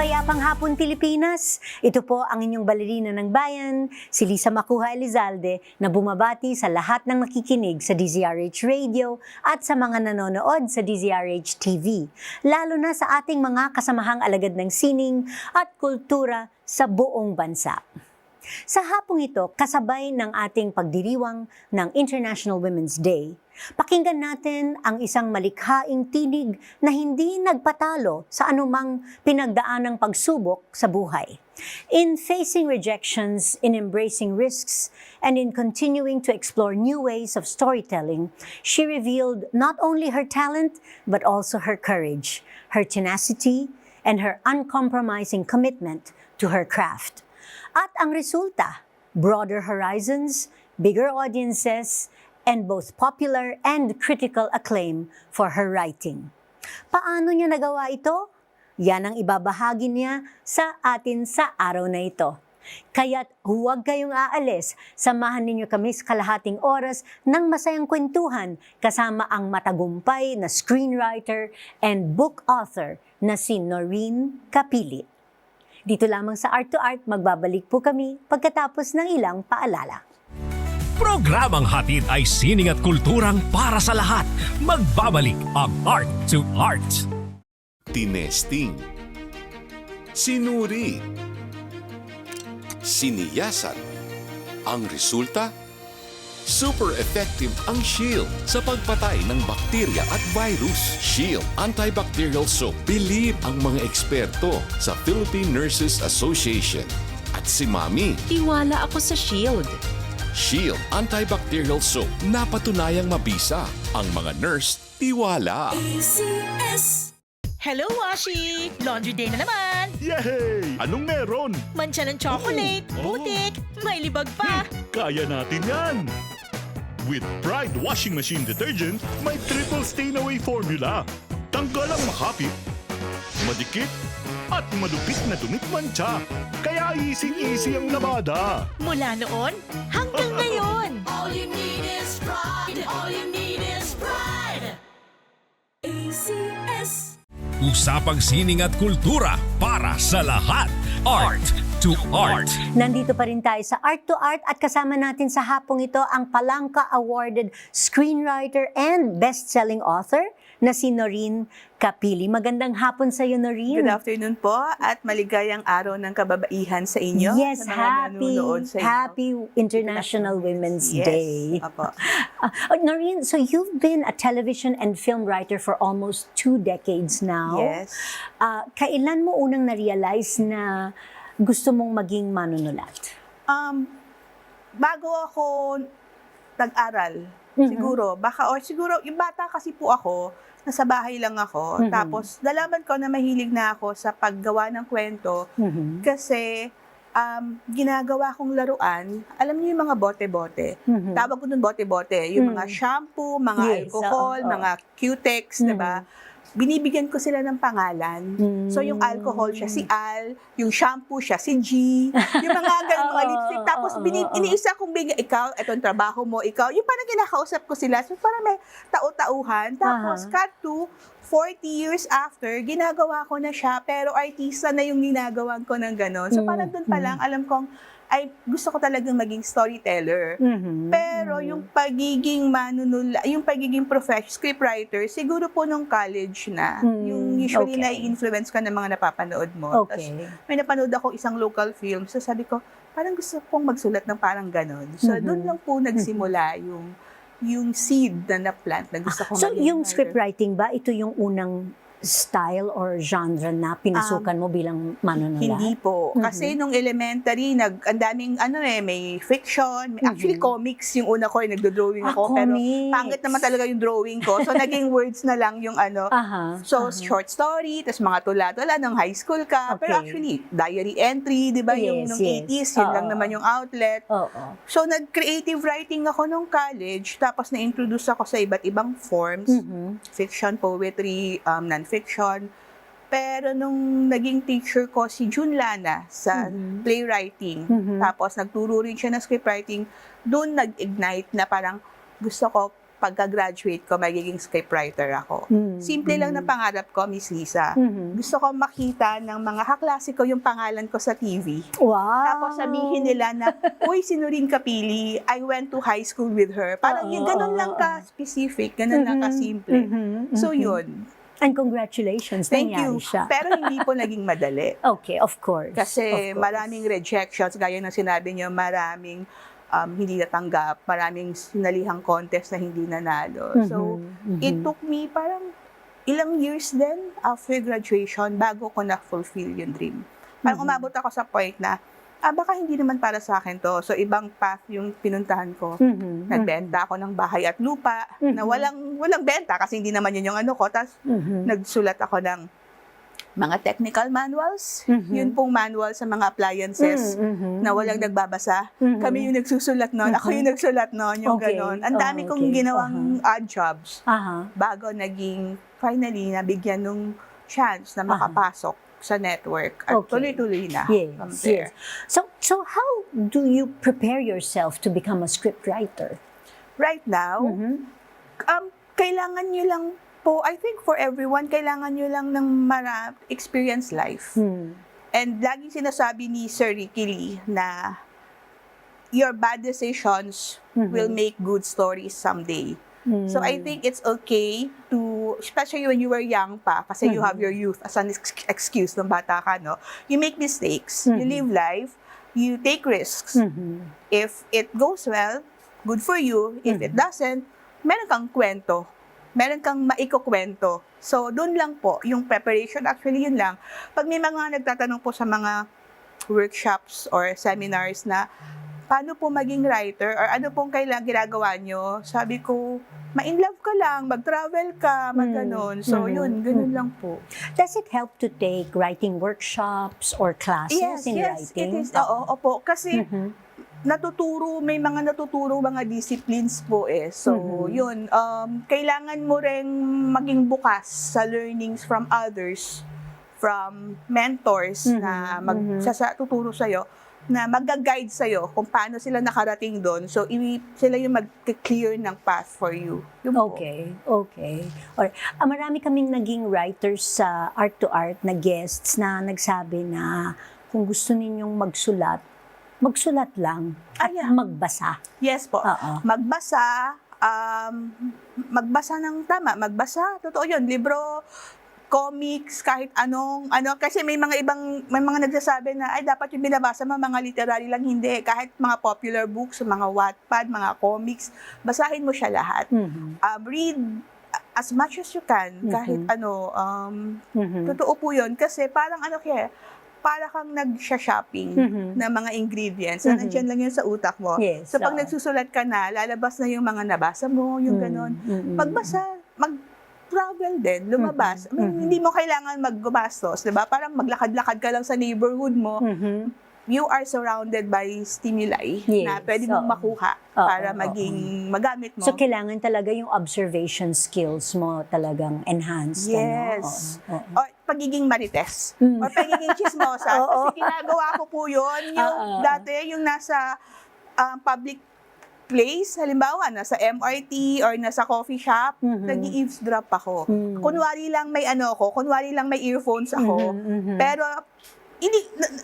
Mapayapang hapon, Pilipinas! Ito po ang inyong balerina ng bayan, si Lisa Macuja Elizalde, na bumabati sa lahat ng nakikinig sa DZRH Radio at sa mga nanonood sa DZRH TV, lalo na sa ating mga kasamahang alagad ng sining at kultura sa buong bansa. Sa hapong ito, kasabay ng ating pagdiriwang ng International Women's Day, pakinggan natin ang isang malikhaing tinig na hindi nagpatalo sa anumang pinagdaanang pagsubok sa buhay. In facing rejections, in embracing risks, and in continuing to explore new ways of storytelling, she revealed not only her talent, but also her courage, her tenacity, and her uncompromising commitment to her craft. At ang resulta, broader horizons, bigger audiences, and both popular and critical acclaim for her writing. Paano niya nagawa ito? Yan ang ibabahagi niya sa atin sa araw na ito. Kaya't huwag kayong aalis, samahan ninyo kami sa kalahating oras ng masayang kwentuhan kasama ang matagumpay na screenwriter and book author na si Noreen Capili. Dito lamang sa Art to Art, magbabalik po kami pagkatapos ng ilang paalala. Programang hatid ay sining at kulturang para sa lahat. Magbabalik ang Art to Art. Tinesting, sinuri, siniyasan. Ang resulta? Super effective ang Shield sa pagpatay ng bakterya at virus. Shield Antibacterial Soap. Believe ang mga eksperto sa Philippine Nurses Association. At si Mami. Tiwala ako sa Shield. Shield Antibacterial Soap. Napatunayang mabisa. Ang mga nurse, tiwala. Hello, Washi! Laundry day na naman! Yay! Anong meron? Mancha ng chocolate, putik, may libag pa! Kaya natin yan! With Pride Washing Machine Detergent, may triple stain-away formula. Tanggal ang makapit, madikit, at madupit na dumit mancha. Kaya easy-easy ang labada. Mula noon hanggang ngayon! All you need is pride. All you need is pride. ACS. Usapang sining at kultura para sa lahat. Art to Art. Nandito pa rin tayo sa Art to Art at kasama natin sa hapong ito ang Palangka Awarded screenwriter and best-selling author na si Noreen Capili. Magandang hapon sa iyo, Noreen. Good afternoon po at maligayang araw ng kababaihan sa inyo. Yes, sa mga nanonood sa inyo. happy International Women's Day. Apo. Noreen, so you've been a television and film writer for almost 2 decades now. Yes. Kailan mo unang na-realize na gusto mong maging manunulat? Bago ako nag-aral, siguro, siguro, yung bata kasi po ako, nasa bahay lang ako, tapos nalaman ko na mahilig na ako sa paggawa ng kwento, kasi ginagawa kong laruan, alam niyo yung mga bote-bote. Tawag ko dun bote-bote, yung mga shampoo, mga alcohol, mga Q-Tex, diba? Binibigyan ko sila ng pangalan. So, yung alcohol siya si Al, yung shampoo siya si G, yung mga ganun, mga lipstick. Tapos, iniisa kong bigyan, ikaw, itong trabaho mo, ikaw. Yung parang kinakausap ko sila. So, parang may tau-tauhan. Tapos, cut to 40 years after, ginagawa ko na siya, pero artista na yung ginagawa ko ng gano'n. So, parang doon pa lang, alam kong, ay gusto ko talagang maging storyteller. Pero yung pagiging yung pagiging scriptwriter, siguro po nung college na. Yung usually na-influence ka ng mga napapanood mo. Okay. Tapos may napanood ako isang local film. So sabi ko, parang gusto kong magsulat ng parang ganon. So doon lang po nagsimula yung seed na na-plant na gusto kong So maging yung writer. scriptwriting ba, ito yung unang style or genre na pinasukan mo bilang manunulat? Hindi po. Kasi nung elementary, ang daming may fiction. Actually, comics yung una ko, nagdo-drawing ako. Pero Comics. pangit naman talaga yung drawing ko. So, naging words na lang yung short story, tapos mga tula-tula nung high school ka. Pero Okay. actually, diary entry, di ba? Yung nung 80s, yun lang naman yung outlet. Oo. So, nag-creative writing ako nung college, tapos na-introduce ako sa iba't ibang forms. Fiction, poetry, non-fiction. Pero nung naging teacher ko si June Lana sa playwriting, tapos nagturo rin siya ng scriptwriting, doon nag-ignite na parang gusto ko pagka-graduate ko, magiging scriptwriter ako. Simple lang na pangarap ko, Miss Lisa. Gusto ko makita ng mga kaklase ko yung pangalan ko sa TV. Wow! Tapos sabihin nila na, uy, si Noreen Capili, I went to high school with her. Parang yung ganun lang ka-specific, ganun lang ka-simple. So yun. And congratulations, Thank nangyari you. siya. Pero hindi po naging madali. Okay, of course. Kasi of course. maraming rejections, gaya ng sinabi niyo, maraming hindi natanggap, maraming sinalihang contest na hindi nanalo. So, it took me parang ilang years din after graduation bago ko na-fulfill yung dream. Parang umabot ako sa point na, baka hindi naman para sa akin to. So, ibang path yung pinuntahan ko. Nagbenta ako ng bahay at lupa na walang benta kasi hindi naman yun yung ano ko. Tapos, nagsulat ako ng mga technical manuals. Yun pong manual sa mga appliances na walang nagbabasa. Kami yung nagsusulat nun. Ako yung nagsulat nun. Yung Okay. ganon. Ang dami kong ginawang odd jobs bago naging finally nabigyan ng chance na makapasok sa network. At Okay. tuloy-tuloy na from Yes, there. yes. So how do you prepare yourself to become a scriptwriter? Right now, kailangan nyo lang po, I think for everyone, kailangan nyo lang ng experience life. And lagi sinasabi ni Sir Ricky Lee na your bad decisions will make good stories someday. So I think it's okay to, especially when you were young pa, kasi you have your youth as an excuse ng bata ka, no? You make mistakes, you live life, you take risks. If it goes well, good for you. If it doesn't, meron kang kwento. Meron kang maikukwento. So, doon lang po, yung preparation, actually yun lang. Pag may mga nagtatanong po sa mga workshops or seminars na, paano po maging writer or ano pong kailangan ginagawa nyo, sabi ko, ma-in love ka lang, mag-travel ka, mag-ganon. So, yun, ganun lang po. Does it help to take writing workshops or classes in Yes, writing? it is. Oo, opo. Kasi, may mga natuturo mga disciplines po eh. So, yun, kailangan mo rin maging bukas sa learnings from others, from mentors na tuturo sa'yo, na mag-guide sa'yo kung paano sila nakarating doon. So, sila yung mag-clear ng path for you. Yun po. Okay. Or, marami kaming naging writers sa Art to Art na guests na nagsabi na kung gusto ninyong magsulat lang at yeah. magbasa. Yes po. Oo. Magbasa ng tama. Magbasa, totoo yun. Libro, comics, kahit ano, kasi may mga nagsasabi na, ay, dapat yung binabasa mo, mga literary lang, hindi. Kahit mga popular books, mga Wattpad, mga comics, basahin mo siya lahat. Read as much as you can, kahit totoo po yun. Kasi parang para kang nag-shopping ng mga ingredients na nandiyan lang yun sa utak mo. Yes, So pag oo. nagsusulat ka na, lalabas na yung mga nabasa mo, yung ganon. Magbasa, mag-travel din, lumabas. I mean, hindi mo kailangan maggumastos, di ba? Parang maglakad-lakad ka lang sa neighborhood mo. You are surrounded by stimuli na Yes, pwede mong oo. makuha Oo, para oo. magamit mo. So, kailangan talaga yung observation skills mo talagang enhanced. Yes. Ano? Oo. O pagiging marites. Or pagiging chismosa. Kasi ginagawa ko po yun. Yung dati, yung nasa public place, halimbawa, nasa MRT or nasa coffee shop, nag-eavesdrop ako. Kunwari lang may earphones ako. Pero,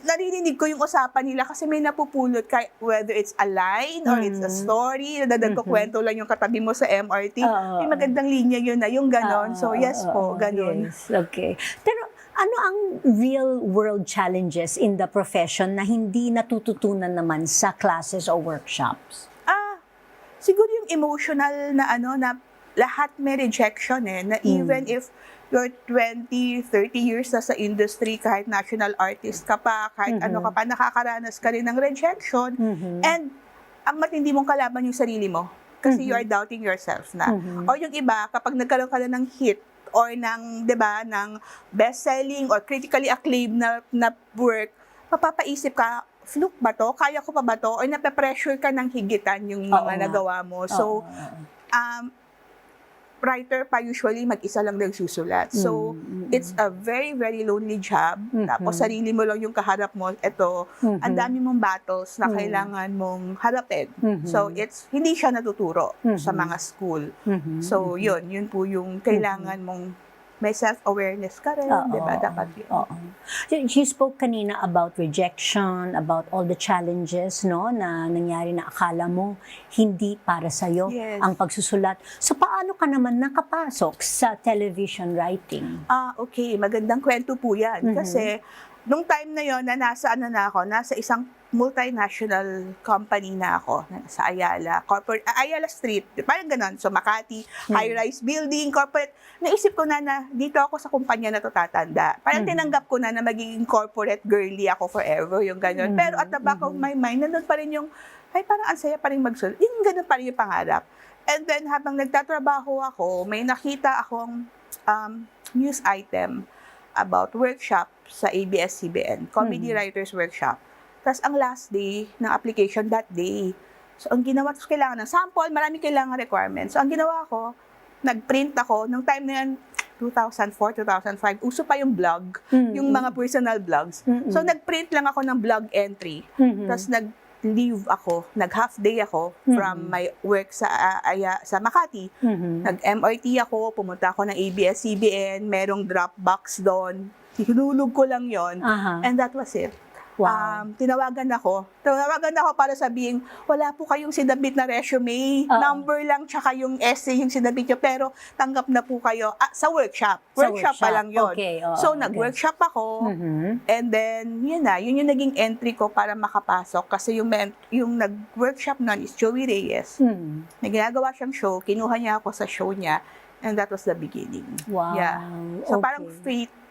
naririnig ko yung usapan nila kasi may napupulot, whether it's a line or it's a story, kwento lang yung katabi mo sa MRT. May magandang linya yun na, yung ganon. So, yes po, ganon. Yes, okay. Pero ano ang real world challenges in the profession na hindi natututunan naman sa classes o workshops? Siguro yung emotional na na lahat may rejection na even if you're 20, 30 years na sa industry, kahit national artist ka pa, kahit ano ka pa, nakakaranas ka rin ng rejection. And ang matindi mong kalaban yung sarili mo kasi you are doubting yourself na. O yung iba, kapag nagkaroon ka na ng hit or ng, 'di ba, ng best-selling or critically acclaimed na work, mapapaisip ka, fluke ba to? Kaya ko pa ba to? Or nape-pressure ka ng higitan yung mga nagawa mo. So, writer pa usually mag-isa lang nagsusulat. So, it's a very, very lonely job. Tapos, sarili mo lang yung kaharap mo. Ito, ang dami mong battles na kailangan mong harapin. So, hindi siya natuturo sa mga school. So, yun po yung kailangan mong may self-awareness ka rin, di ba? Dapat yun. Oo. You spoke kanina about rejection, about all the challenges, no, na nangyari na akala mo hindi para sa'yo Yes. ang pagsusulat. So, paano ka naman nakapasok sa television writing? Okay. Magandang kwento po yan. Kasi, nung time na yon na nasa isang multinational company na ako, sa Ayala, Ayala Street, parang ganon. So, Makati, high-rise building, corporate. Naisip ko na dito ako sa kumpanya na to tatanda. Parang tinanggap ko na magiging corporate girly ako forever, yung ganon. Pero at the back of my mind, nandun pa rin yung, ay, parang ang saya pa rin magsulat. Yung ganon pa rin yung pangarap. And then, habang nagtatrabaho ako, may nakita akong news item about workshop sa ABS-CBN, Comedy Writers Workshop. Tapos, ang last day ng application that day. So, ang ginawa, kailangan ng sample, marami kailangan requirements. So, ang ginawa ko, nag-print ako, nung time na yan, 2004, 2005, uso pa yung blog, yung mga personal blogs. So, nag-print lang ako ng blog entry. Tapos, nag-leave ako, nag-half day ako from my work sa Makati. Nag-MRT ako, pumunta ako ng ABS-CBN, merong Dropbox doon. Hinulog ko lang yon, and that was it. Wow. Tinawagan ako para sabihin, wala po kayong sinabit na resume, number lang, tsaka yung essay yung sinabit nyo, pero tanggap na po kayo sa workshop. Workshop pa lang yun. Okay, So, nag-workshop ako, and then, yun yung naging entry ko para makapasok, kasi yung nag-workshop nun is Joey Reyes. May ginagawa siyang show, kinuha niya ako sa show niya, and that was the beginning. Wow. Yeah. So, parang fate,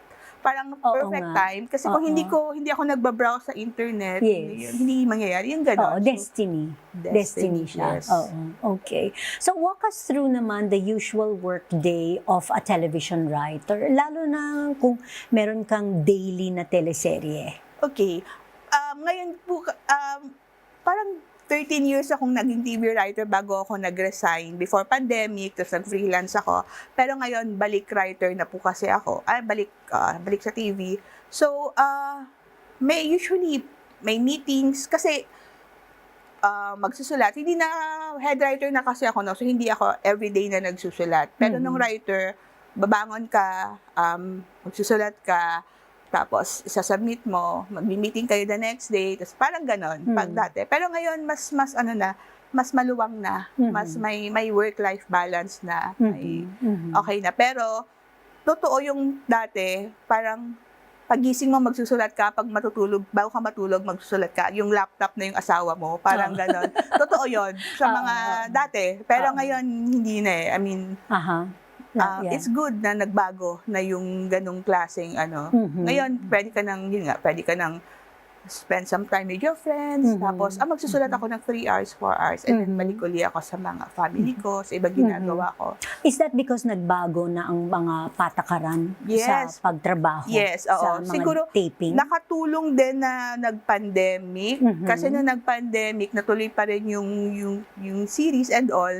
parang perfect nga. time. Kasi kung hindi ako nagbabrowse sa internet, Yes. hindi mangyayari yung Oo, gano'n. destiny. Destiny siya. Yes. Oo, okay. So, walk us through naman the usual work day of a television writer, lalo na kung meron kang daily na teleserye. Okay. Ngayon po, parang 13 years akong naging TV writer bago ako nag-resign. Before pandemic, tapos nag-freelance ako. Pero ngayon, balik writer na po kasi ako. Balik sa TV. So, usually, may meetings. Kasi, magsusulat. Hindi na, head writer na kasi ako, no? So, hindi ako everyday na nagsusulat. Pero nung writer, babangon ka, magsusulat ka, tapos isasubmit mo, mag-meeting kayo the next day, tapos parang ganon, pag dati. Pero ngayon, mas maluwang na, mas may work-life balance na, may okay na. Pero, totoo yung dati, parang pagising mo magsusulat ka, pag bago ka matulog, magsusulat ka, yung laptop na yung asawa mo, parang ganon. Totoo yon sa mga dati. Pero ngayon, hindi na eh. I mean, it's good na nagbago na yung ganong klaseng Ngayon, pwede ka nang spend some time with your friends, tapos, magsusulat ako ng 3 hours, 4 hours, and then balik uli ako sa mga family ko, sa ibang ginagawa ko. Is that because nagbago na ang mga patakaran Yes. sa pagtrabaho? Yes, sa oo. mga Siguro, taping? nakatulong din na nag-pandemic, kasi nung nag-pandemic, natuloy pa rin yung series and all,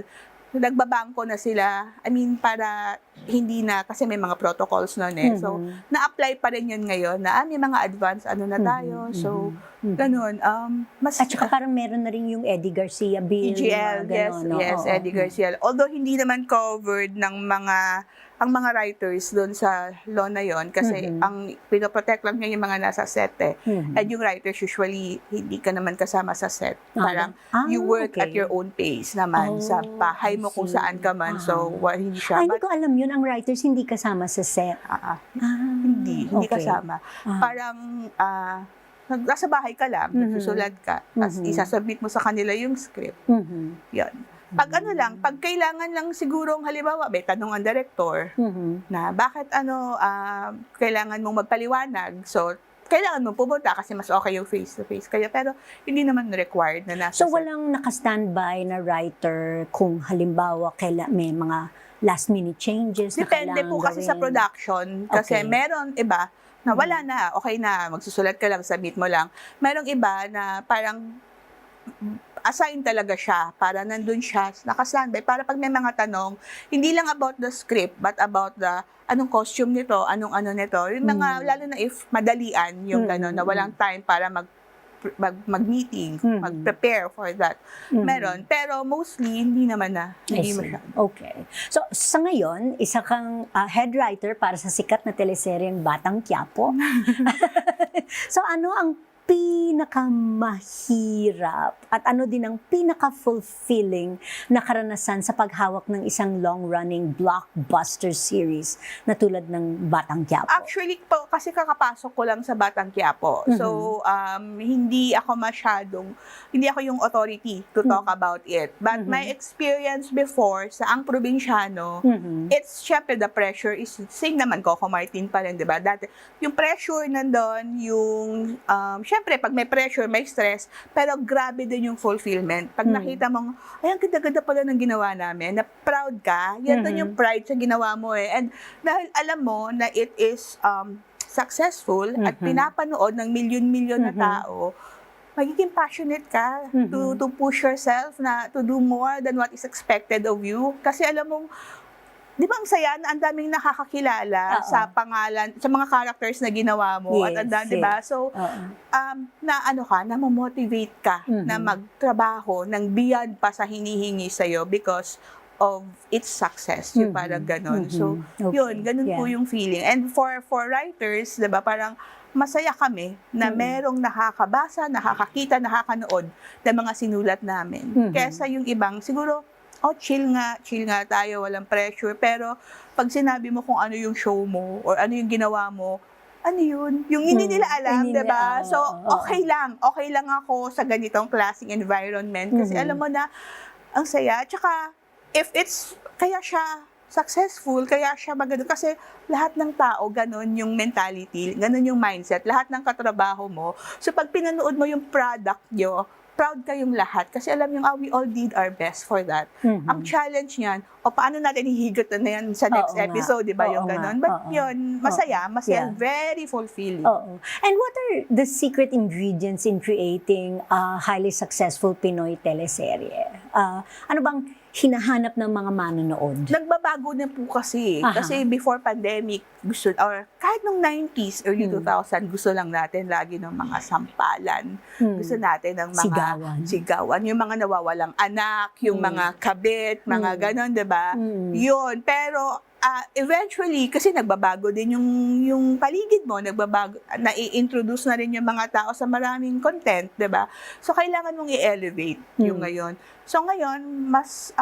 nagbabangko na sila, para hindi na, kasi may mga protocols nun eh. So, na-apply pa rin yun ngayon na may mga advance na tayo. So, ganun. At saka parang meron na rin yung Eddie Garcia bill. EGL, mga ganon, no? yes, Oo. Eddie Garcia. Although hindi naman covered ng ang mga writers doon sa law na yon, kasi ang pinoprotect lang niya yung mga nasa set eh. And yung writers usually hindi ka naman kasama sa set. Parang you work at your own pace naman sa bahay mo kung saan ka man. So hindi siya. Hindi ko alam yun, ang writers hindi kasama sa set. Hindi okay. kasama. Parang nasa bahay ka lang, nagsusulat ka, tapos isasubmit mo sa kanila yung script. Yan. Pag pag kailangan lang siguro, halimbawa, may tanong ang director na bakit kailangan mong magpaliwanag. So, kailangan mong pumunta kasi mas okay yung face-to-face kaya. Pero, hindi naman required na nasa So, walang naka-standby na writer kung halimbawa may mga last-minute changes na Depende kailangan po kasi sa gawin? production. Kasi Okay. meron iba na wala na, okay na, magsusulat ka lang, submit mo lang. Merong iba na parang assign talaga siya para nandun siya, naka-standby, para pag may mga tanong, hindi lang about the script, but about the anong costume nito, anong ano nito. Yung mga, lalo na if madalian, yung gano'n, na walang time para mag-meeting, mag-prepare for that. Meron. Pero mostly, hindi naman na. I Hindi see. masyado. Okay. So, sa ngayon, isa kang head writer para sa sikat na teleseryeng Batang Quiapo. So, ano ang pinakamahirap at ano din ang pinaka-fulfilling na karanasan sa paghawak ng isang long-running blockbuster series na tulad ng Batang Quiapo? Actually po, kasi kakapasok ko lang sa Batang Quiapo. So, hindi ako yung authority to talk about it. But my experience before sa ang probinsyano, it's syempre the pressure is same naman Coco Martin pa rin, di ba? Dati, yung pressure nandun, yung syempre, pag may pressure, may stress, pero grabe din yung fulfillment. Pag nakita mong, ay, ang ganda-ganda pala ng ginawa namin, na proud ka, yan doon yung pride sa ginawa mo eh. And dahil alam mo na it is successful at pinapanood ng milyon-milyon na tao, magiging passionate ka to push yourself na to do more than what is expected of you. Kasi alam mong, di ba ang saya na ang daming nakakakilala sa pangalan, sa mga characters na ginawa mo at ang dami, di ba? So, na motivate ka na magtrabaho ng beyond pa sa hinihingi sa'yo because of its success, yung parang ganon. So, yun, ganun po yung feeling. And for writers, di ba, parang masaya kami na merong nakakabasa, nakakakita, nakakanood ng mga sinulat namin. Kesa yung ibang, siguro, chill nga tayo, walang pressure. Pero pag sinabi mo kung ano yung show mo or ano yung ginawa mo, ano yun? Yung hindi nila alam, diba? So, okay lang ako sa ganitong klaseng environment. Kasi alam mo na, ang saya. Tsaka, if it's, kaya siya successful, kaya siya maganda. Kasi lahat ng tao, ganun yung mentality, ganun yung mindset, lahat ng katrabaho mo. So, pag pinanood mo yung product nyo, proud kayong lahat kasi alam yung we all did our best for that. Ang challenge niyan, paano natin hihigot na yan sa next episode, di ba yung ganun? But yun, masaya, very fulfilling. And what are the secret ingredients in creating a highly successful Pinoy teleserye? Ano bang hinahanap ng mga manonood? Nagbabago na po kasi. Kasi before pandemic, or kahit nung 90s, early 2000, gusto lang natin lagi ng mga sampalan. Gusto natin ng mga sigawan. Yung mga nawawalang anak, yung mga kabit, mga ganon, diba? Yun. Pero eventually, kasi nagbabago din yung paligid mo, nagbabago, na-i-introduce na rin yung mga tao sa maraming content, diba? So, kailangan mong i-elevate yung ngayon. So, ngayon, mas,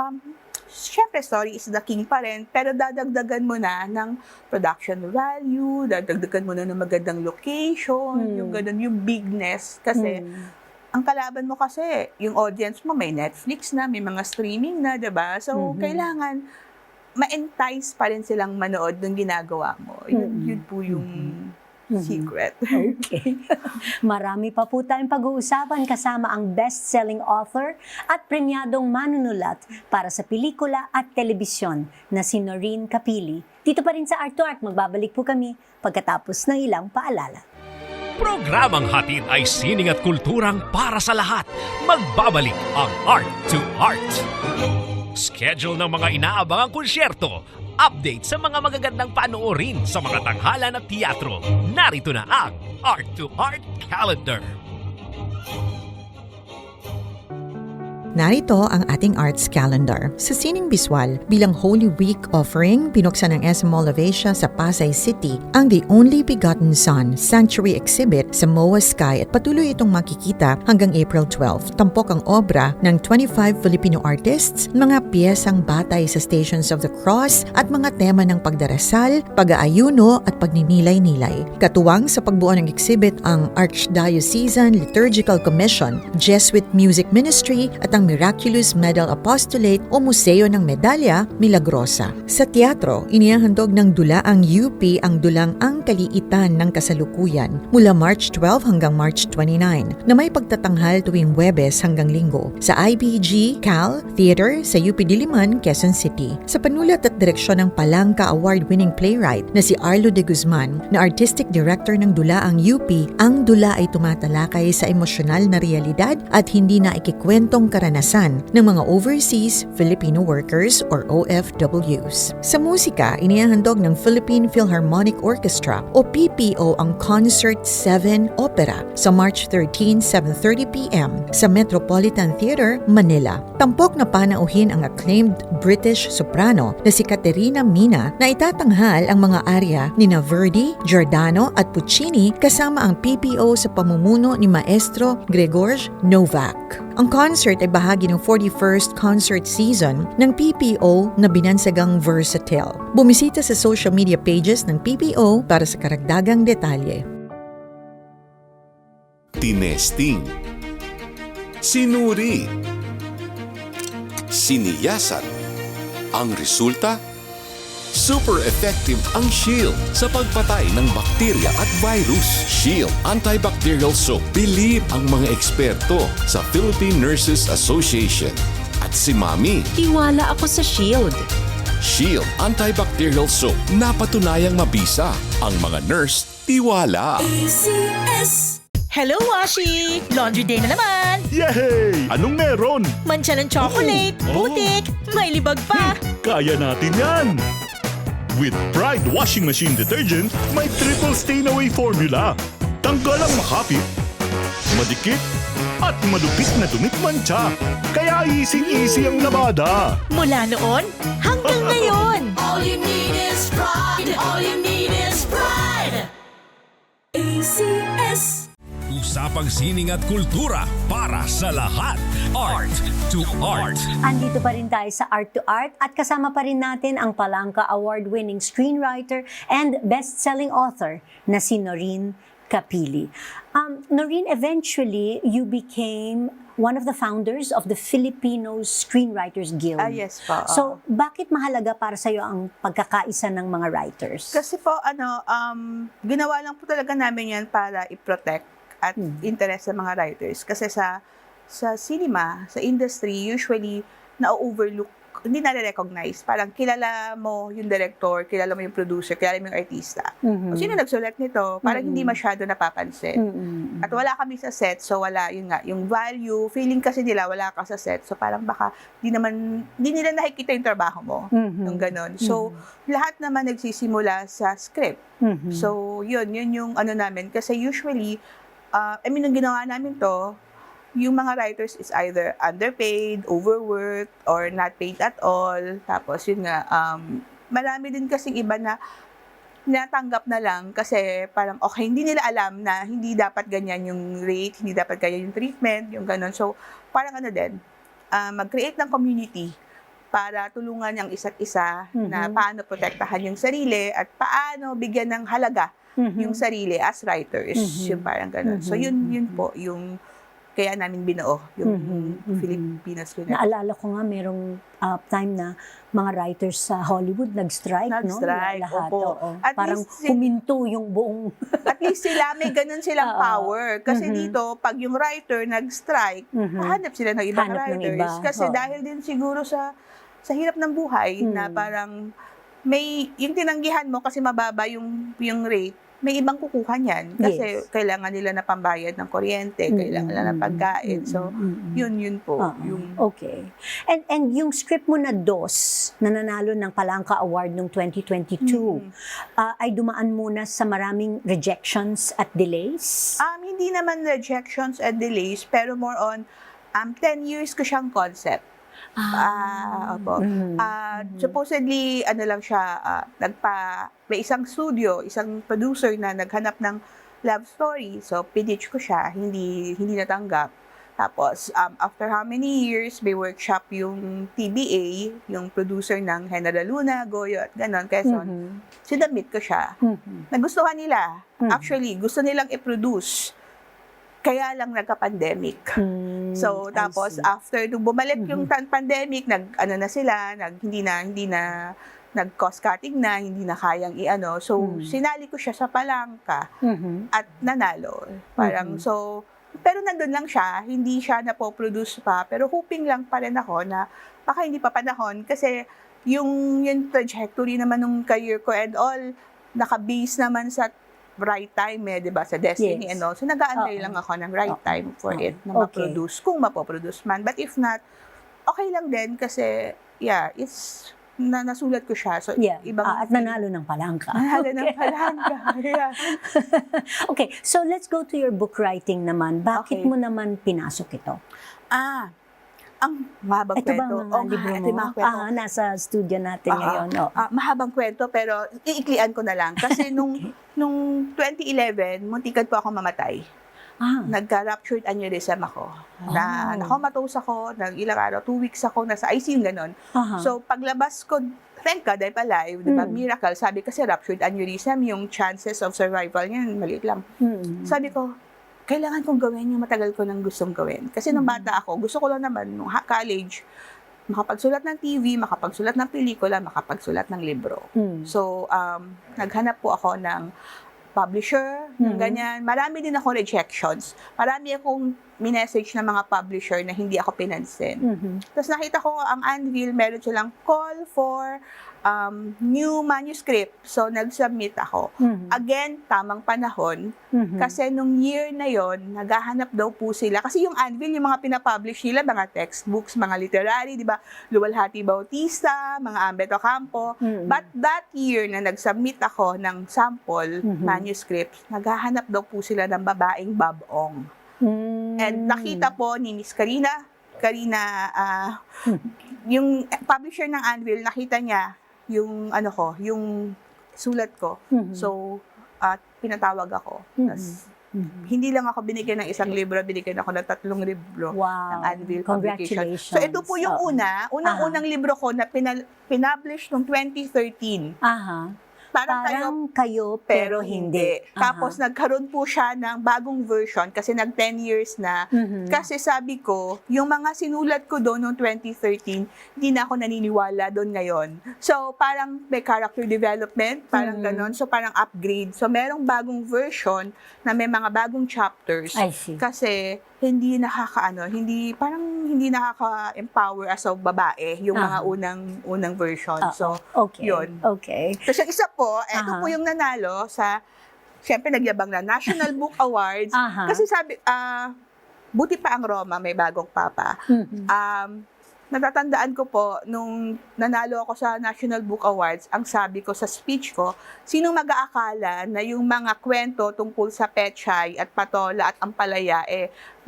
syempre, story is the king pa rin, pero dadagdagan mo na ng production value, dadagdagan mo na ng magandang location, yung ganun, yung bigness, kasi, ang kalaban mo kasi, yung audience mo, may Netflix na, may mga streaming na, diba? So, kailangan, ma-entice pa rin silang manood ng ginagawa mo. Yun po yung secret. Okay. Marami pa po tayong pag-uusapan kasama ang best-selling author at premiadong manunulat para sa pelikula at telebisyon na si Noreen Capili. Dito pa rin sa Art to Art, magbabalik po kami pagkatapos ng ilang paalala. Programang hatid ay sining at kulturang para sa lahat. Magbabalik ang Art to Art. Schedule ng mga inaabangang konsyerto, update sa mga magagandang panoorin sa mga tanghalan at teatro. Narito na ang Art to Art Calendar. Narito ang ating arts calendar. Sa Sining Biswal, bilang Holy Week offering, binuksan ng SM Mall of Asia sa Pasay City ang The Only Begotten Son Sanctuary Exhibit sa MOA Sky at patuloy itong makikita hanggang April 12. Tampok ang obra ng 25 Filipino artists, mga piyesang batay sa Stations of the Cross at mga tema ng pagdarasal, pag-aayuno at pagninilay-nilay. Katuwang sa pagbuo ng exhibit ang Archdiocesan Liturgical Commission, Jesuit Music Ministry at ang ng Miraculous Medal Apostolate o Museo ng Medalya Milagrosa. Sa teatro, inihahandog ng Dulaang UP ang Dulang Ang Kaliitan ng Kasalukuyan mula March 12 hanggang March 29 na may pagtatanghal tuwing Huwebes hanggang Linggo sa IBG Cal Theater sa UP Diliman, Quezon City. Sa panulat at direksyon ng Palangka Award-winning playwright na si Arlo de Guzman na artistic director ng Dulaang UP, ang dula ay tumatalakay sa emosyonal na realidad at hindi na ikikwentong karanasan ng mga overseas Filipino workers or OFWs. Sa musika, inihahandog ng Philippine Philharmonic Orchestra o PPO ang Concert 7 Opera sa March 13, 7:30 p.m. sa Metropolitan Theater, Manila. Tampok na panauhin ang acclaimed British soprano na si Caterina Mina na itatanghal ang mga arya ni Verdi, Giordano at Puccini kasama ang PPO sa pamumuno ni Maestro Gregor Novak. Ang concert ay bahagi ng 41st concert season ng PPO na binansagang Versatile. Bumisita sa social media pages ng PPO para sa karagdagang detalye. Tinesting, sinuri, siniyasan. Ang resulta? Super effective ang Shield sa pagpatay ng bakterya at virus. Shield Antibacterial Soap. Believe ang mga eksperto sa Philippine Nurses Association. At si Mami, Tiwala ako sa Shield. Shield Antibacterial Soap. Napatunayang mabisa. Ang mga nurse, tiwala. Hello, Washi! Laundry day na naman! Yay! Anong meron? Mancha ng chocolate, putik, may libag pa! Kaya natin yan! With Pride Washing Machine Detergent, may triple stain-away formula. Tanggalang makapit, madikit, at malupit na dumit mancha. Kaya easy-easy ang labada. Mula noon hanggang ngayon! All you need is pride. All you need is pride. ACS. Usapang sining at kultura para sa lahat. Art to Art. Andito pa rin tayo sa Art to Art at kasama pa rin natin ang Palangka Award-winning screenwriter and best-selling author na si Noreen Capili. Noreen, eventually, you became one of the founders of the Filipino Screenwriters Guild. Yes po. So, bakit mahalaga para sa'yo ang pagkakaisa ng mga writers? Kasi po, ginawa lang po talaga namin yan para i-protect at interest sa mga writers. Kasi sa cinema, sa industry, usually na-overlook, hindi na-recognize. Parang kilala mo yung director, kilala mo yung producer, kilala mo yung artista. O sino nagsulat nito? Parang hindi masyado napapansin. At wala kami sa set, so wala, yun nga, yung value, feeling kasi nila wala ka sa set, so parang baka di nila nakikita yung trabaho mo. Yung ganon. So, lahat naman nagsisimula sa script. So, yun yung ano namin. Kasi usually, nung ginawa namin to, yung mga writers is either underpaid, overworked, or not paid at all. Tapos yun nga, marami din kasing iba na natanggap na lang kasi parang okay, hindi nila alam na hindi dapat ganyan yung rate, hindi dapat ganyan yung treatment, yung ganon. So, parang mag-create ng community para tulungan ang isa't isa na paano protektahan yung sarili at paano bigyan ng halaga yung sarili as writers, yung parang ganun. So yun po yung kaya namin binuo yung Filipino Screenwriters. Naalala ko nga merong time na mga writers sa Hollywood nag-strike, no? Lahat, opo. oo. At Parang least huminto yung buong... At least sila, may ganun silang power. Kasi dito, pag yung writer nag-strike, hahanap sila ng ibang Hanap ng writers. iba. Kasi Oo. dahil din siguro sa hirap ng buhay na parang may yung tinanggihan mo kasi mababa yung rate, may ibang kukuha niyan kasi Yes. kailangan nila na pambayad ng kuryente, kailangan nila ng pagkain. So, yun po. Yung Okay. And yung script mo na DOS, na nanalo ng Palangka Award noong 2022, ay dumaan muna sa maraming rejections at delays? hindi naman rejections and delays, pero more on 10 years ko siyang concept. Opo. Supposedly, lang siya, may isang studio, isang producer na naghanap ng love story. So, pinitch ko siya, hindi natanggap. Tapos, after how many years, may workshop yung TBA, yung producer ng General Luna, Goyo, at ganon, Quezon. Sinabit ko siya. Nagustuhan nila. Actually, gusto nilang i-produce Kaya lang nagka-pandemic. So, I tapos see. after nung bumalik yung pandemic, hindi na nag-cost cutting na, hindi na kayang i-ano. So, sinali ko siya sa palangka at nanalo. Parang, so, pero nandun lang siya, hindi siya napoproduce pa, pero hoping lang pa rin ako na baka hindi pa panahon kasi yung trajectory naman ng career ko and all, naka-base naman sa right time di ba, sa destiny Yes. and all. So, nag-aantay Oo. lang ako ng right time for it na Okay. ma-produce, kung mapoproduce man. But if not, okay lang din kasi, it's, nasulat ko siya. So, Yeah. ibang At nanalo ng palangka. Nanalo ng palangka. Yeah. Okay, so let's go to your book writing naman. Bakit Okay. mo naman pinasok ito? Ang mahabang Ito ba kwento. ang mga libro ito mo? yung mga kwento. Nasa studio natin ngayon. Mahabang kwento pero iiklian ko na lang. Kasi nung 2011, muntikan po ako mamatay. Nagka-ruptured aneurysm ako. Nakomatose ako, ng ilang araw, 2 weeks ako, nasa ICU, ganon. So, paglabas ko, thank God, I'm alive, di ba? Miracle. Sabi kasi ruptured aneurysm, yung chances of survival niya, maliit lang. Sabi ko, kailangan kong gawin yung matagal ko nang gustong gawin. Kasi nung bata ako, gusto ko lang naman, nung college, makapagsulat ng TV, makapagsulat ng pelikula, makapagsulat ng libro. So, naghanap po ako ng publisher, ng ganyan. Marami din ako rejections. Marami akong minessage ng mga publisher na hindi ako pinansin. Tapos nakita ko ang Anvil, meron silang call for new manuscript. So, nag-submit ako. Again, tamang panahon. Kasi nung year na yon, naghahanap daw po sila. Kasi yung Anvil, yung mga pinapublish nila, mga textbooks, mga literary, di ba? Luwalhati Bautista, mga Ambeto Campo. But that year na nag-submit ako ng sample manuscript, naghahanap daw po sila ng babaeng babong. And nakita po ni Miss Karina, yung publisher ng Anvil, nakita niya yung yung sulat ko. So, pinatawag ako. Tas, hindi lang ako binigyan ng isang libro, binigyan ako ng 3 libro ng Anvil Publication. Congratulations. So, ito po yung unang libro ko na pinablish noong 2013. Parang kayo, pero hindi. Tapos nagkaroon po siya ng bagong version kasi nag 10 years na. Kasi sabi ko, yung mga sinulat ko doon noong 2013, hindi na ako naniniwala doon ngayon. So parang may character development, parang ganon. So parang upgrade. So merong bagong version na may mga bagong chapters. I see. Kasi hindi nakaka-empower as a babae yung mga unang version. So, Okay. yun. Okay. Tapos yung isa po, ito po yung nanalo sa, siyempre nagyabang na National Book Awards. Kasi sabi, buti pa ang Roma, may bagong papa. Natatandaan ko po, nung nanalo ako sa National Book Awards, ang sabi ko sa speech ko, sino mag-aakala na yung mga kwento tungkol sa pechay at patola at ampalaya,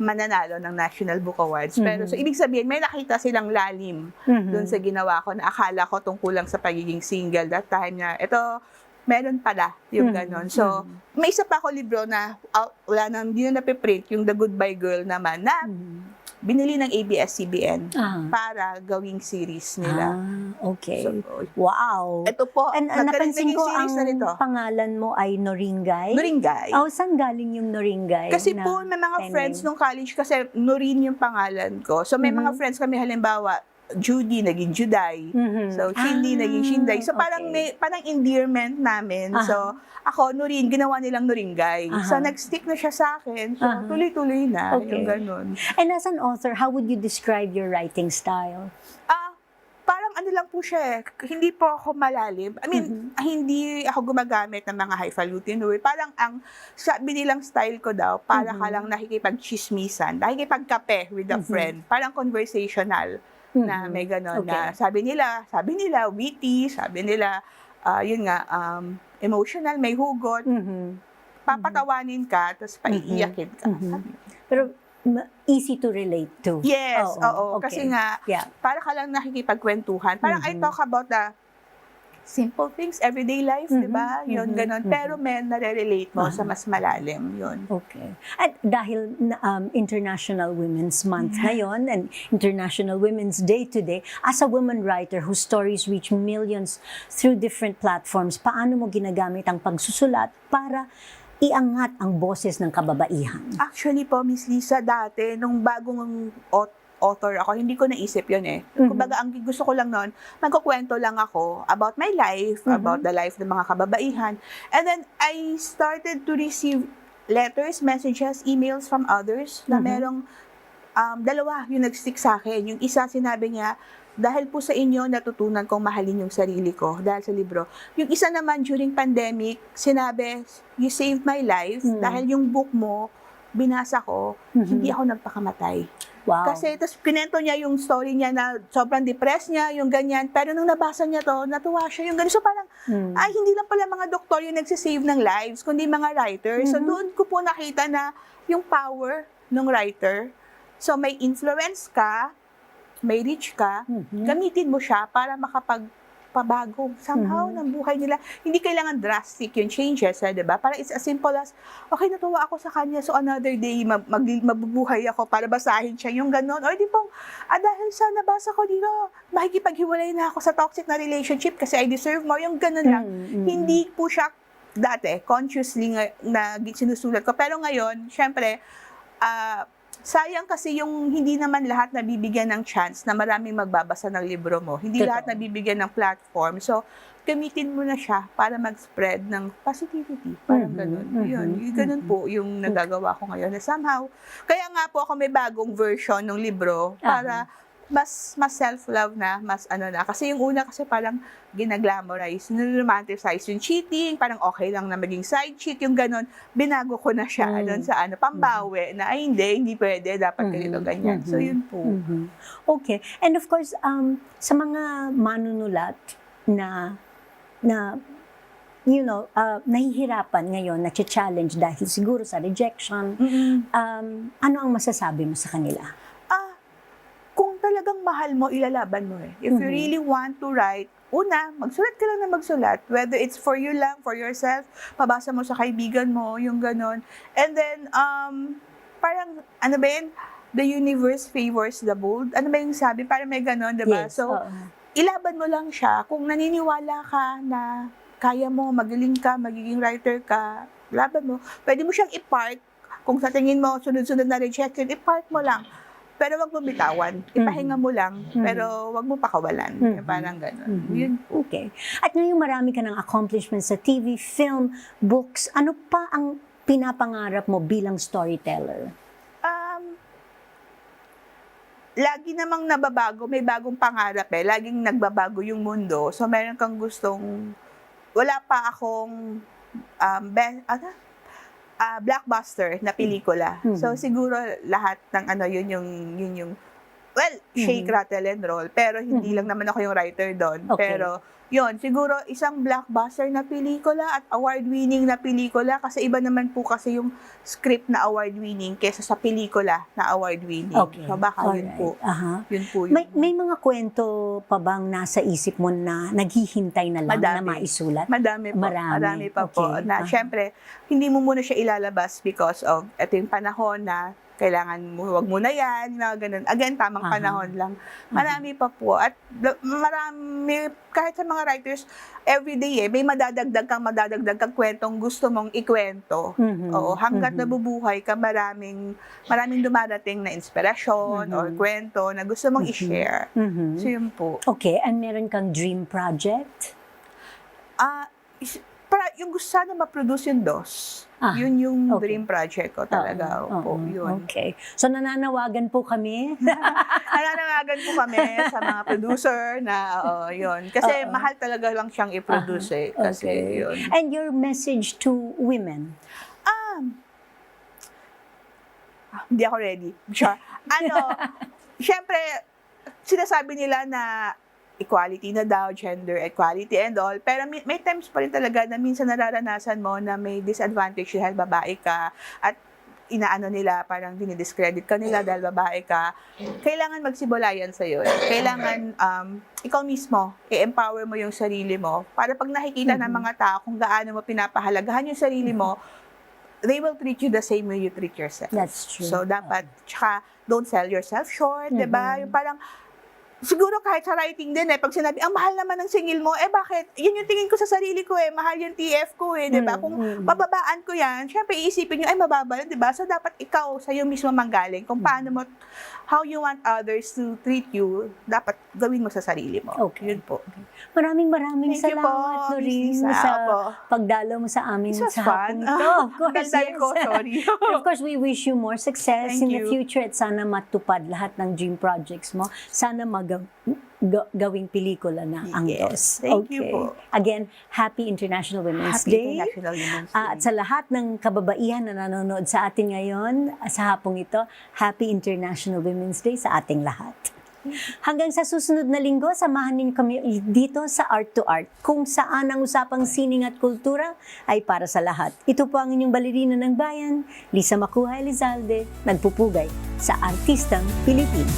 mananalo ng National Book Awards. Pero, so, ibig sabihin, may nakita silang lalim dun sa ginawa ko, na akala ko tungkol lang sa pagiging single that time na, ito, meron pala yung ganon. So, may isa pa ako libro na, hindi na napiprint, yung The Goodbye Girl naman, na binili ng ABS-CBN para gawing series nila. Okay. So, wow. ito po, And napansin ko series na nito. ang pangalan mo ay Noringay. Noringay. Saan galing yung Noringay? Kasi po, may mga friends nung college kasi Norin yung pangalan ko. So, may mga friends kami, halimbawa, Judy, naging Juday. So, Shindy, naging Shinday. So, parang may endearment namin. So, ako, Norin, ginawa nilang Noringay. So, nag-stick na siya sa akin. So, tuloy-tuloy na. Yung ganun. And as an author, how would you describe your writing style? Parang lang po siya hindi po ako malalim. I mean, hindi ako gumagamit ng mga highfalutin word. Parang ang sabi nilang style ko daw, para ka lang nakikipag-chismisan, nakikipagkape with a friend. Parang conversational na may gano'n na sabi nila, witty, sabi nila, yun nga, emotional, may hugot, papatawanin ka, tapos paiiyakin ka. Pero easy to relate to. Yes, Oo, okay. Kasi nga, para ka lang nakikipagkwentuhan. Parang I talk about the simple things, everyday life, di ba? Yun, ganun. Pero may nare-relate mo sa mas malalim, yun. Okay. At dahil International Women's Month ngayon and International Women's Day today, as a woman writer whose stories reach millions through different platforms, paano mo ginagamit ang pagsusulat para iangat ang boses ng kababaihan? Actually po, Miss Lisa, dati, nung bagong author ako, hindi ko naisip yun eh. Mhm. Kumbaga, ang gusto ko lang noon, magkukwento lang ako about my life, about the life ng mga kababaihan. And then, I started to receive letters, messages, emails from others na merong dalawa yung nag-stick sa akin. Yung isa, sinabi niya, dahil po sa inyo, natutunan kong mahalin yung sarili ko dahil sa libro. Yung isa naman, during pandemic, sinabi, you saved my life dahil yung book mo, binasa ko, hindi ako nagpakamatay. Wow. Kasi, tapos kinento niya yung story niya na sobrang depressed niya, yung ganyan. Pero nung nabasa niya to, natuwa siya yung ganyan. So parang, ay, hindi lang pala mga doktor yung nagsisave ng lives, kundi mga writers. So doon ko po nakita na yung power ng writer. So may influence ka, may reach ka, gamitin mo siya para makapagpabago somehow ng buhay nila. Hindi kailangan drastic yung changes, di ba? Para it's as simple as, okay, natuwa ako sa kanya, so another day, mabubuhay ako para basahin siya, yung ganon. Or di pong, dahil sa nabasa ko dito, makikipaghiwalay na ako sa toxic na relationship kasi I deserve more, yung ganon lang. Hindi po siya dati, consciously na sinusulat ko. Pero ngayon, syempre, sayang kasi yung hindi naman lahat nabibigyan ng chance na maraming magbabasa ng libro mo. Hindi Totoo. lahat nabibigyan ng platform. So, gamitin mo na siya para mag-spread ng positivity. Parang ganun. Yun. Ganun po yung nagagawa ko ngayon. Na somehow, kaya nga po ako may bagong version ng libro para mas self-love na, mas ano na. Kasi yung una kasi parang ginaglamorize, nilomanticize yung cheating, parang okay lang na maging side cheat, yung ganon. Binago ko na siya doon sa pambawi, na ay hindi pwede, dapat ganito, ganyan. So yun po. Okay. And of course, sa mga manunulat na nahihirapan ngayon, na-challenge dahil siguro sa rejection, ano ang masasabi mo sa kanila? Kung talagang mahal mo, ilalaban mo eh. If you really want to write, una, magsulat ka lang na magsulat. Whether it's for you lang, for yourself, pabasa mo sa kaibigan mo, yung ganon. And then, parang, ano ba yun? The universe favors the bold. Ano ba yung sabi? Parang may ganon, diba? Yes, So, ilaban mo lang siya. Kung naniniwala ka na kaya mo, magaling ka, magiging writer ka, laban mo. Pwede mo siyang i-park. Kung sa tingin mo, sunod-sunod na rejection, i-park mo lang. Pero wag mo bitawan. Ipahinga mo lang, pero wag mo pakawalan. Parang gano'n. Yun po. Okay. At ngayon marami ka ng accomplishments sa TV, film, books. Ano pa ang pinapangarap mo bilang storyteller? Lagi namang nababago, may bagong pangarap eh. Laging nagbabago yung mundo. So meron kang gustong, wala pa akong blockbuster na pelikula. So siguro lahat ng yun yung shake, rattle and roll, pero hindi lang naman ako yung writer doon. Okay. Pero yun, siguro isang blockbuster na pelikula at award-winning na pelikula kasi iba naman po kasi yung script na award-winning kaysa sa pelikula na award-winning. Okay. So baka yun po. Yun po yun. May mga kwento pa bang nasa isip mo na naghihintay na lang na maisulat? Madami po. Marami pa po. Okay. Na syempre, hindi mo muna siya ilalabas because of ito yung panahon na kailangan mo, wag mo na yan, na ganun. Again, tamang panahon lang. Marami pa po. At marami, kahit sa mga writers, everyday may madadagdag kang kwentong gusto mong ikwento. Oo, hanggat nabubuhay ka, maraming dumarating na inspirasyon or kwento na gusto mong i-share. So yun po. Okay, and meron kang dream project? Yung gusto sana ma-produce yung DOS. Yun yung dream project ko talaga. Yun. Okay. So nananawagan po kami. Nananawagan po kami sa mga producer na yun. Kasi mahal talaga lang siyang i-produce eh. Kasi yun. And your message to women? Hindi ako ready. Sure. Siyempre, sinasabi nila na equality na daw, gender equality and all. Pero may times pa rin talaga na minsan nararanasan mo na may disadvantage dahil babae ka at inaano nila, parang dinidiscredit ka nila dahil babae ka. Kailangan magsibolayan sa'yo. Kailangan ikaw mismo, i-empower mo yung sarili mo para pag nakikita ng mga tao kung gaano mo pinapahalagahan yung sarili mo, they will treat you the same way you treat yourself. That's true. So, dapat, tsaka, don't sell yourself short, diba? Yung parang, siguro kahit sa writing din pag sinabi, ang mahal naman ng singil mo, bakit? Yun yung tingin ko sa sarili ko mahal yung TF ko di ba? Kung bababaan ko yan, syempre iisipin nyo, mababa yun, di ba? So dapat ikaw, sa'yo mismo manggaling, kung paano mo, how you want others to treat you, dapat gawin mo sa sarili mo. Okay. Yun po. Maraming Thank you po, salamat, Miss Doreen, Lisa. sa Opo. pagdalo mo sa amin This was sa fun. hapong ito. Of course, Daldal ko, sorry. And of course, we wish you more success Thank in the you. future at sana matupad lahat ng dream projects mo. Sana gawing pelikula na ang Yes. dos. Thank you po. Again, Happy International Women's Happy Day. International Women's Day. At sa lahat ng kababaihan na nanonood sa atin ngayon, sa hapong ito, Happy International Women's Day sa ating lahat. Hanggang sa susunod na linggo, samahan ninyo kami dito sa Art to Art, kung saan ang usapang sining at kultura ay para sa lahat. Ito po ang inyong balerina ng bayan, Lisa Macuja Elizalde, nagpupugay sa Artistang Pilipino.